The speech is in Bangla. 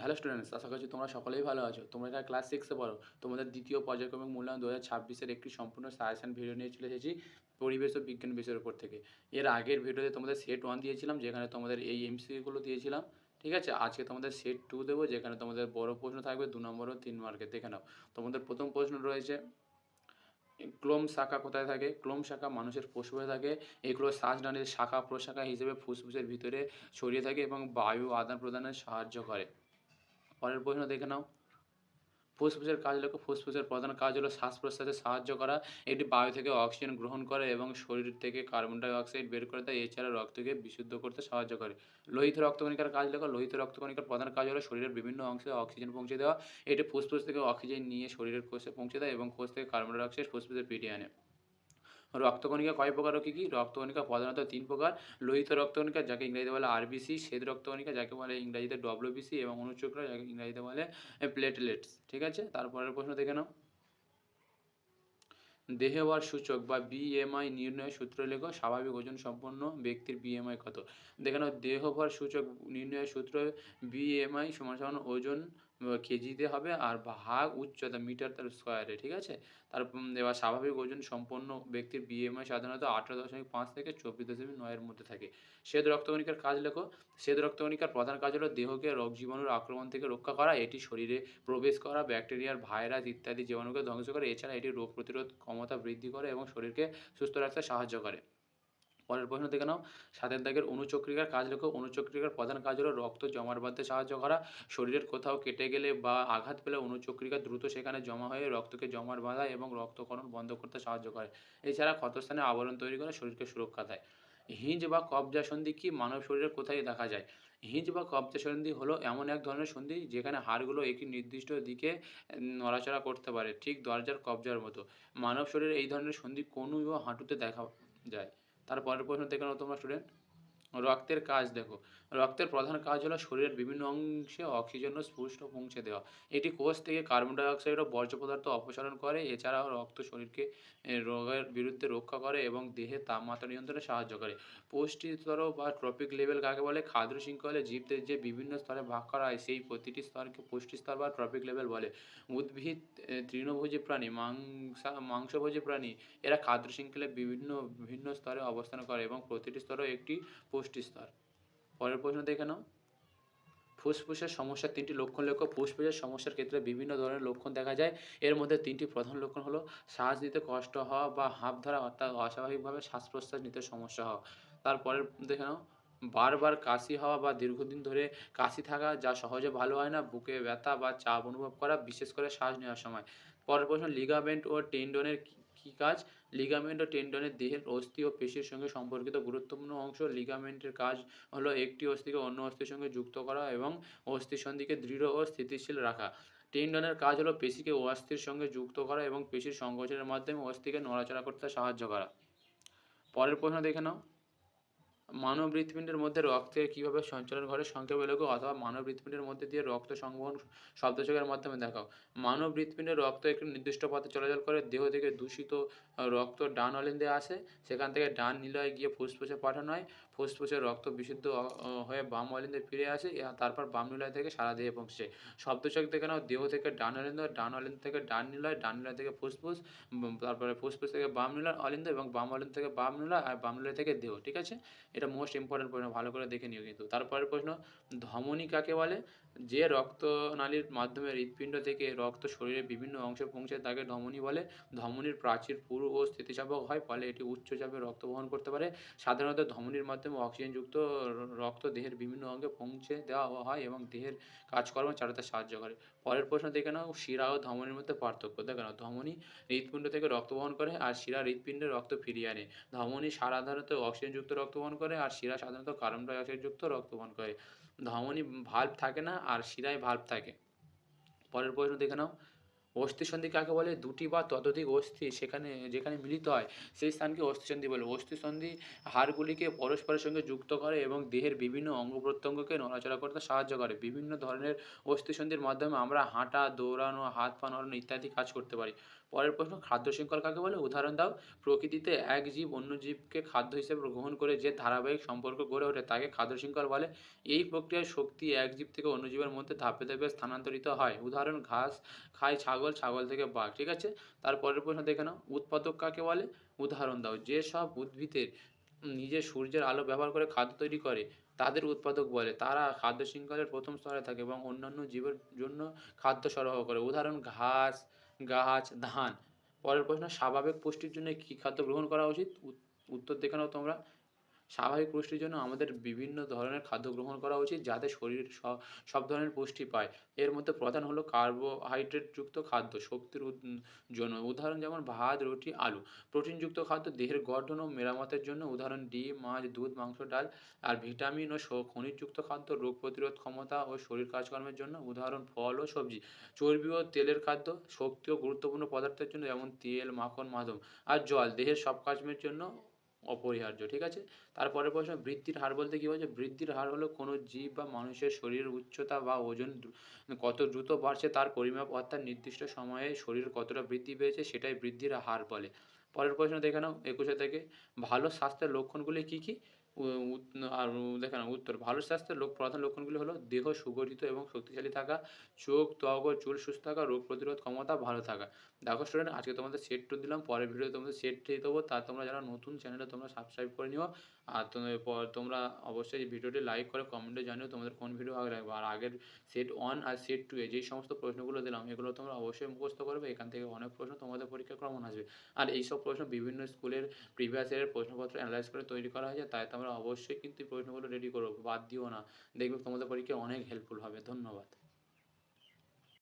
হ্যালো স্টুডেন্টস, আশা করছি তোমরা সকলেই ভালো আছো। তোমরা যারা ক্লাস 6 এ পড়ো, তোমাদের দ্বিতীয় পর্যায়ক্রমিক মূল্যায়ন 2026 এর একটি সম্পূর্ণ সাজেশন ভিডিও নিয়ে চলে এসেছি পরিবেশ ও বিজ্ঞান বিষয়ের উপর থেকে। এর আগের ভিডিওতে তোমাদের সেট 1 দিয়েছিলাম, যেখানে তোমাদের এই এমসিকিউ গুলো দিয়েছিলাম। ঠিক আছে? আজকে তোমাদের সেট 2 দেবো, যেখানে তোমাদের বড় প্রশ্ন থাকবে 2 নম্বর ও 3 মার্কের। দেখে নাও। তোমাদের প্রথম প্রশ্ন রয়েছে, ক্লোম শাখা কোথায় থাকে? ক্লোম শাখা মানুষের ফুসফুসে থাকে। এগুলো শ্বাসনালীর শাখা প্রশাখা হিসেবে ফুসফুসের ভিতরে ছড়িয়ে থাকে এবং বায়ু আদান প্রদানে সাহায্য করে। পরের প্রশ্ন দেখে নাও। ফুসফুসের কাজ লেখো। ফুসফুসের প্রধান কাজ হলো শ্বাস-প্রশ্বাসে সাহায্য করা। এটি বায়ু থেকে অক্সিজেন গ্রহণ করে এবং শরীর থেকে কার্বন ডাই অক্সাইড বের করে দেয়। এছাড়া রক্তকে বিশুদ্ধ করতে সাহায্য করে। লোহিত রক্তকণিকার কাজ লেখো। লোহিত রক্তকণিকার প্রধান কাজ হলো শরীরের বিভিন্ন অংশে অক্সিজেন পৌঁছে দেওয়া। এটি ফুসফুস থেকে অক্সিজেন নিয়ে শরীরের কোষে পৌঁছে দেয় এবং কোষ থেকে কার্বন ডাই অক্সাইড ফুসফুসে ফিরিয়ে আনে। রক্তকণিকা কয় প্রকার ও কী কী? রক্তকণিকা প্রধানত 3 প্রকার। লোহিত রক্তকণিকা, যাকে ইংরেজিতে বলে আরবিসি; শ্বেত রক্তকণিকা, যাকে বলে ইংরেজিতে ডব্লিউবিসি; এবং অনুচক্র, যাকে ইংরেজিতে বলে প্লেটলেটস। ঠিক আছে? তারপরের প্রশ্ন দেখে নাও। দেহভার সূচক বা বিএমআই নির্ণয়ের সূত্র লেখো। স্বাভাবিক ওজন সম্পন্ন ব্যক্তির বিএমআই কত? দেখে নাও। দেহভার সূচক নির্ণয়ের সূত্র বিএমআই সমান সমান ওজন কেজিতে হবে আর ভাগ উচ্চতা মিটার তার স্কয়ারে। ঠিক আছে? এবার স্বাভাবিক ওজন সম্পন্ন ব্যক্তির বিএমআই সাধারণত 18.5 থেকে 24.9 এর মধ্যে থাকে। শ্বেত রক্তকণিকার কাজ লেখো। শ্বেত রক্তকণিকার প্রধান কাজ হলো দেহকে রোগ জীবাণুর আক্রমণ থেকে রক্ষা করা। এটি শরীরে প্রবেশ করা ব্যাকটেরিয়ার, ভাইরাস ইত্যাদি জীবাণুকে ধ্বংস করে। এছাড়া এটি রোগ প্রতিরোধ ক্ষমতা বৃদ্ধি করে এবং শরীরকে সুস্থ রাখতে সাহায্য করে। পরের প্রশ্ন দেখে নাও। 7 দাগের অণুচক্রিকার কাজ লেখো। অণুচক্রিকার প্রধান কাজ হলো রক্ত জমাট বাঁধতে সাহায্য করা। শরীরের কোথাও কেটে গেলে বা আঘাত পেলে অণুচক্রিকা দ্রুত সেখানে জমা হয়ে রক্তকে জমাট বাঁধায় এবং রক্তক্ষরণ বন্ধ করতে সাহায্য করে। এছাড়া ক্ষতস্থানে আবরণ তৈরি করে শরীরকে সুরক্ষা দেয়। হিঞ্জ বা কবজা সন্ধি কি? মানব শরীরে কোথায় দেখা যায়? হিঞ্জ বা কবজা সন্ধি হলো এমন এক ধরনের সন্ধি যেখানে হাড়গুলো একটি নির্দিষ্ট দিকে নড়াচড়া করতে পারে, ঠিক দরজার কবজার মতো। মানব শরীরে এই ধরনের সন্ধি কনু ও হাঁটুতে দেখা যায়। তারপরের প্রশ্ন দেখে নাও তোমরা স্টুডেন্ট। রক্তের কাজ দেখো। রক্তের প্রধান কাজ হলো শরীরের বিভিন্ন অংশে অক্সিজেন ও স্পুষ্ট পৌঁছে দেওয়া। এটি কোষ থেকে কার্বন ডাই অক্সাইড ও বর্জ্য পদার্থ অপসারণ করে। এছাড়াও রক্ত শরীরকে রোগের বিরুদ্ধে রক্ষা করে এবং দেহের তাপমাত্রা নিয়ন্ত্রণে সাহায্য করে। পুষ্টি স্তর বা ট্রপিক লেভেল কাকে বলে? খাদ্য শৃঙ্খলে জীবদের যে বিভিন্ন স্তরে ভাগ করা হয়, সেই প্রতিটি স্তরকে পুষ্টি স্তর বা ট্রপিক লেভেল বলে। উদ্ভিদ, তৃণভোজী প্রাণী, মাংসভোজী প্রাণী, এরা খাদ্য শৃঙ্খলে বিভিন্ন স্তরে অবস্থান করে এবং প্রতিটি স্তরও একটি পুষ্টি স্তর। পরের প্রশ্ন দেখে নাও। ফুসফুসের সমস্যার 3টি লক্ষণ লেখো। ফুসফুসের সমস্যার ক্ষেত্রে বিভিন্ন ধরনের লক্ষণ দেখা যায়। এর মধ্যে 3টি প্রধান লক্ষণ হলো শ্বাস নিতে কষ্ট হওয়া বা হাঁফ ধরা, অর্থাৎ অস্বাভাবিকভাবে শ্বাস-প্রশ্বাস নিতে সমস্যা হওয়া। তারপরের দেখে নাও। বারবার কাশি হওয়া বা দীর্ঘদিন ধরে কাশি থাকা, যা সহজে ভালো হয় না। বুকে ব্যথা বা চাপ অনুভব করা, বিশেষ করে শ্বাস নেওয়ার সময়। পরের প্রশ্ন, লিগামেন্ট ও টেন্ডনের কী কাজ? লিগামেন্ট ও টেন্ডনের দেহের অস্থি ও পেশির সঙ্গে সম্পর্কিত গুরুত্বপূর্ণ অংশ। লিগামেন্টের কাজ হলো একটি অস্থিকে অন্য অস্থির সঙ্গে যুক্ত করা এবং অস্থিসন্ধিকে দৃঢ় ও স্থিতিশীল রাখা। টেন্ডনের কাজ হলো পেশিকে অস্থির সঙ্গে যুক্ত করা এবং পেশির সংকোচনের মাধ্যমে অস্থিকে নড়াচড়া করতে সাহায্য করা। পরের প্রশ্ন দেখে নাও। মানব হৃৎপিণ্ডের মধ্যে রক্তের কীভাবে সঞ্চালন ঘটে সংক্ষেপে লেখো, অথবা মানব হৃৎপিণ্ডের মধ্যে দিয়ে রক্ত সংবহন শব্দযোগের মাধ্যমে দেখাও। মানব হৃৎপিণ্ডে রক্ত একটি নির্দিষ্ট পথে চলাচল করে। দেহ থেকে দূষিত রক্ত ডান অলিন্দে আসে। সেখান থেকে ডান নিলয়ে গিয়ে ফুসফুসে পাঠানো হয়। ফুসফুসের রক্ত বিশুদ্ধ হয়ে বাম অলিন্দে ফিরে আসে। তারপর বাম নিলয় থেকে সারা দেহে পৌঁছে। শব্দযোগ দেখে নাও। দেহ থেকে ডান অলিন্দ, ডান অলিন্দ থেকে ডান নিলয়, ডান নিলয় থেকে ফুসফুস, তারপরে ফুসফুস থেকে বাম নিলয় অলিন্দ, এবং বাম অলিন্দ থেকে বাম নিলয়, আর বাম নিলয় থেকে দেহ। ঠিক আছে? এটা মোস্ট ইম্পর্টেন্ট প্রশ্ন, ভালো করে দেখে নিও কিন্তু। তারপরের প্রশ্ন, ধমনী কাকে বলে? যে রক্তনালীর মাধ্যমে হৃৎপিণ্ড থেকে রক্ত শরীরের বিভিন্ন অংশে পৌঁছায় তাকে ধমনী বলে। ধমনীর প্রাচীর পুরু ও স্থিতিস্থাপক হয়, ফলে এটি উচ্চ চাপে রক্ত বহন করতে পারে। সাধারণত ধমনীর মাধ্যমে অক্সিজেনযুক্ত রক্ত দেহের বিভিন্ন অঙ্গে পৌঁছে দেওয়া হয় এবং দেহের কাজকর্ম চালাতে সাহায্য করে। পরের প্রশ্ন দেখে নাও। শিরা ও ধমনীর মধ্যে পার্থক্য দেখে নাও। ধমনী হৃৎপিণ্ড থেকে রক্ত বহন করে আর শিরা হৃৎপিণ্ডে রক্ত ফিরিয়ে আনে। ধমনী সাধারণত অক্সিজেনযুক্ত রক্ত বহন করে আর শিরা সাধারণত কার্বন ডাই অক্সাইডযুক্ত রক্ত বহন করে। ধমনী ভাল্ব থাকে না আর শিরায় ভাল্ব থাকে। পরের প্রশ্ন দেখে নাও। অস্থিসন্ধি কাকে বলে? দুটি বা ততোধিক অস্থি যেখানে মিলিত হয় সেই স্থানকে অস্থিসন্ধি বলে। অস্থিসন্ধি হাড়গুলিকে পরস্পরের সঙ্গে যুক্ত করে এবং দেহের বিভিন্ন অঙ্গ-প্রত্যঙ্গকে নড়াচড়া করতে সাহায্য করে। বিভিন্ন ধরনের অস্থিসন্ধির মাধ্যমে আমরা হাঁটা, দৌড়ানো, হাত-পা নড়ানো ইত্যাদি কাজ করতে পারি। পরের প্রশ্ন, খাদ্য শৃঙ্খল কাকে বলে? উদাহরণ দাও। প্রকৃতিতে এক জীব অন্য জীবকে খাদ্য হিসেবে গ্রহণ করে যে ধারাবাহিক সম্পর্ক গড়ে ওঠে তাকে খাদ্য শৃঙ্খল বলে। এই প্রক্রিয়ায় শক্তি এক জীব থেকে অন্য জীবের মধ্যে ধাপে, ধাপে স্থানান্তরিত হয়। উদাহরণ, ঘাস খায় ছাগল, ছাগল থেকে বাঘ। ঠিক আছে? তারপরের প্রশ্ন দেখে নাও। উৎপাদক কাকে বলে? উদাহরণ দাও। যেসব উদ্ভিদের নিজে সূর্যের আলো ব্যবহার করে খাদ্য তৈরি করে তাদের উৎপাদক বলে। তারা খাদ্য শৃঙ্খলের ১ম স্তরে থাকে এবং অন্যান্য জীবের জন্য খাদ্য সরবরাহ করে। উদাহরণ, ঘাস, গাছ, ধান। পরের প্রশ্ন, স্বাভাবিক পুষ্টির জন্য কী খাদ্য গ্রহণ করা উচিত? উত্তর দেখে নাও তোমরা। স্বাভাবিক পুষ্টির জন্য আমাদের বিভিন্ন ধরনের খাদ্য গ্রহণ করা উচিত যাতে শরীর সব ধরনের পুষ্টি পায়। এর মধ্যে প্রধান হলো কার্বোহাইড্রেটযুক্ত খাদ্য শক্তির জন্য। উদাহরণ যেমন ভাত, রুটি, আলু। প্রোটিনযুক্ত খাদ্য দেহের গঠন ও মেরামতের জন্য। উদাহরণ ডিম, মাছ, দুধ, মাংস, ডাল। আর ভিটামিন ও খনিজযুক্ত খাদ্য রোগ প্রতিরোধ ক্ষমতা ও শরীর কাজকর্মের জন্য। উদাহরণ ফল ও সবজি। চর্বি ও তেলের খাদ্য শক্তি ও গুরুত্বপূর্ণ পদার্থের জন্য যেমন তেল, মাখন, মাধব। আর জল দেহের সব কাজের জন্য অপরিহার্য। ঠিক আছে? তারপরের প্রশ্ন, বৃদ্ধির হার বলতে কী বোঝায়? বৃদ্ধির হার হলো কোনো জীব বা মানুষের শরীরের উচ্চতা বা ওজন কত দ্রুত বাড়ছে তার পরিমাপ, অর্থাৎ নির্দিষ্ট সময়ে শরীর কতটা বৃদ্ধি পেয়েছে সেটাই বৃদ্ধির হার বলে। পরের প্রশ্ন দেখে নাও ২১ থেকে। ভালো স্বাস্থ্যের লক্ষণগুলি কী, কী? উ উত আর দেখে নাও উত্তর। ভালো স্বাস্থ্যের প্রধান লক্ষণগুলি হলো দেহ সুগঠিত এবং শক্তিশালী থাকা, চোখ, ত্বক ও চুল সুস্থ থাকা, রোগ প্রতিরোধ ক্ষমতা ভালো থাকা। দেখো স্টুডেন্ট, আজকে তোমাদের সেট 2 দিলাম। পরের ভিডিওতে তোমাদের সেট 3 দেবো। তোমরা যারা নতুন চ্যানেলে তোমরা সাবস্ক্রাইব করে নিও। আর তোমরা অবশ্যই ভিডিওটি লাইক করে কমেন্টে জানিও তোমাদের কোন ভিডিও ভালো লাগবে। আর আগের সেট 1 আর সেট 2 এ যেই সমস্ত প্রশ্নগুলো দিলাম এগুলো তোমরা অবশ্যই মুখস্থ করবে। এখান থেকে অনেক প্রশ্ন তোমাদের পরীক্ষায় কমন আসবে। আর এইসব প্রশ্ন বিভিন্ন স্কুলের প্রিভিয়াস ইয়ারের প্রশ্নপত্র এনালাইজ করে তৈরি করা হয়েছে। তাই তোমরা অবশ্যই কিন্তু এই প্রশ্নগুলো রেডি করো। বাদ দিও না। দেখবে তোমাদের পরীক্ষায় অনেক হেল্পফুল হবে। ধন্যবাদ।